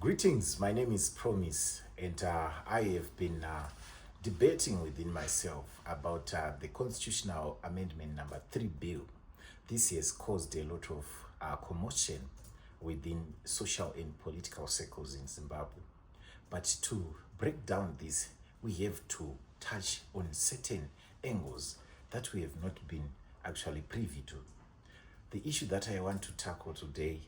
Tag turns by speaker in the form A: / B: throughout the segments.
A: Greetings, my name is Promise, and I have been debating within myself about the constitutional amendment number 3 bill. This has caused a lot of commotion within social and political circles in Zimbabwe. But to break down this, we have to touch on certain angles that we have not been actually privy to. The issue that I want to tackle today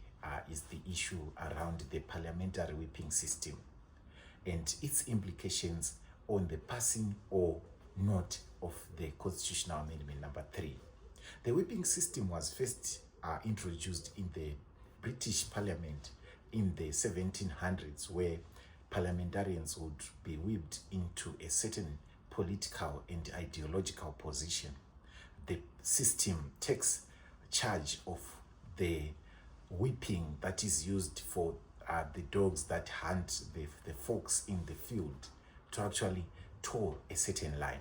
A: is the issue around the parliamentary whipping system and its implications on the passing or not of the constitutional amendment number 3. The whipping system was first introduced in the British Parliament in the 1700s, where parliamentarians would be whipped into a certain political and ideological position. The system takes charge of the whipping that is used for the dogs that hunt the fox in the field to actually toe a certain line.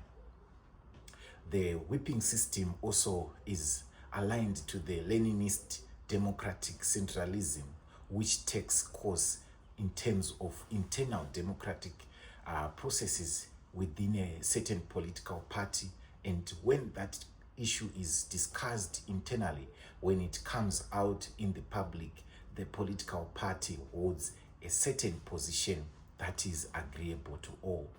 A: The whipping system also is aligned to the Leninist democratic centralism, which takes course in terms of internal democratic processes within a certain political party, and when that issue is discussed internally, when it comes out in the public, the political party holds a certain position that is agreeable to all.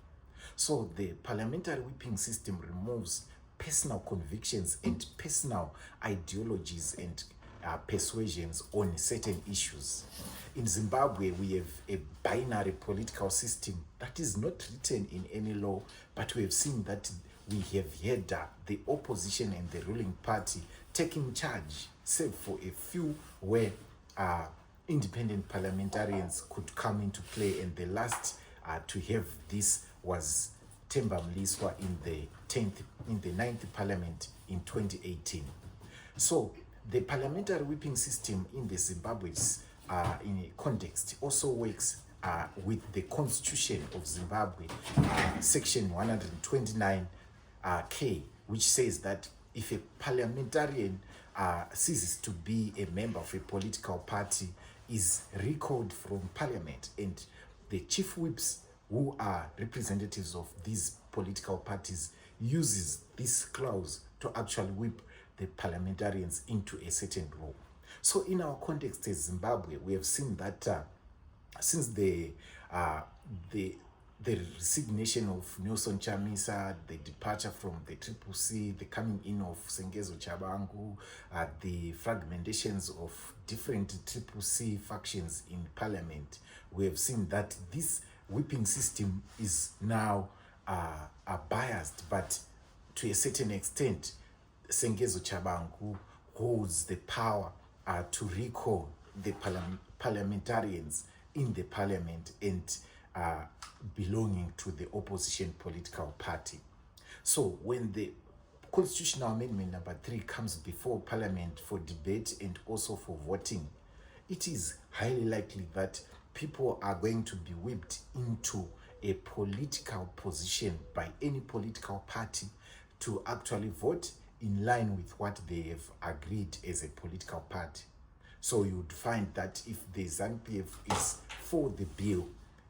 A: So the parliamentary whipping system removes personal convictions and personal ideologies and persuasions on certain issues. In Zimbabwe, we have a binary political system that is not written in any law, but we have seen that we have had the opposition and the ruling party taking charge, save for a few where independent parliamentarians could come into play, and the last to have this was Themba Mliswa in the 9th Parliament in 2018. So the parliamentary whipping system in the Zimbabwe's in a context also works with the Constitution of Zimbabwe, section 129 K, which says that if a parliamentarian ceases to be a member of a political party, is recalled from parliament, and the chief whips, who are representatives of these political parties, uses this clause to actually whip the parliamentarians into a certain role. So in our context as Zimbabwe, we have seen that since the resignation of Nelson Chamisa, the departure from the Triple C, the coming in of Sengezo Chabangu, the fragmentations of different Triple C factions in parliament, we have seen that this whipping system is now biased, but to a certain extent, Sengezo Chabangu holds the power to recall the parliamentarians in the parliament and belonging to the opposition political party. So when the constitutional amendment number 3 comes before parliament for debate and also for voting, it is highly likely that people are going to be whipped into a political position by any political party to actually vote in line with what they have agreed as a political party. So you would find that if the ZANU-PF is for the bill,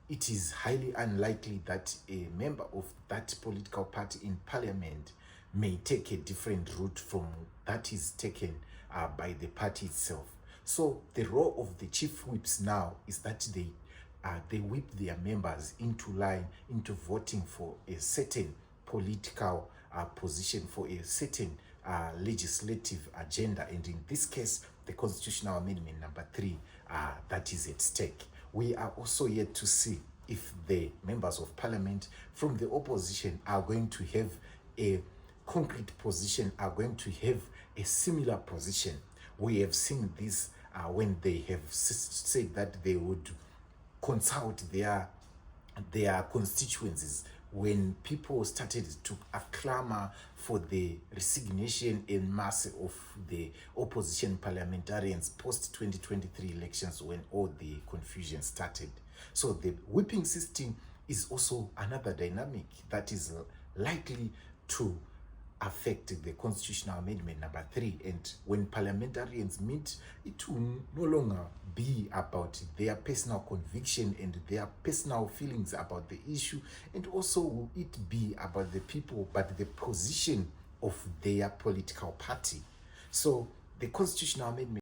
A: it is highly unlikely that a member of that political party in parliament may take a different route from that is taken by the party itself. So the role of the chief whips now is that they whip their members into line, into voting for a certain political position, for a certain legislative agenda, and in this case, the constitutional amendment number 3 that is at stake. We are also yet to see if the members of parliament from the opposition are going to have a concrete position, are going to have a similar position. We have seen this when they have said that they would consult their constituencies, when people started to clamor for the resignation en masse of the opposition parliamentarians post-2023 elections, when all the confusion started. So the whipping system is also another dynamic that is likely to affect the constitutional amendment number 3. And when parliamentarians meet, it will no longer be about their personal conviction and their personal feelings about the issue, and also will it be about the people, but the position of their political party. So the constitutional amendment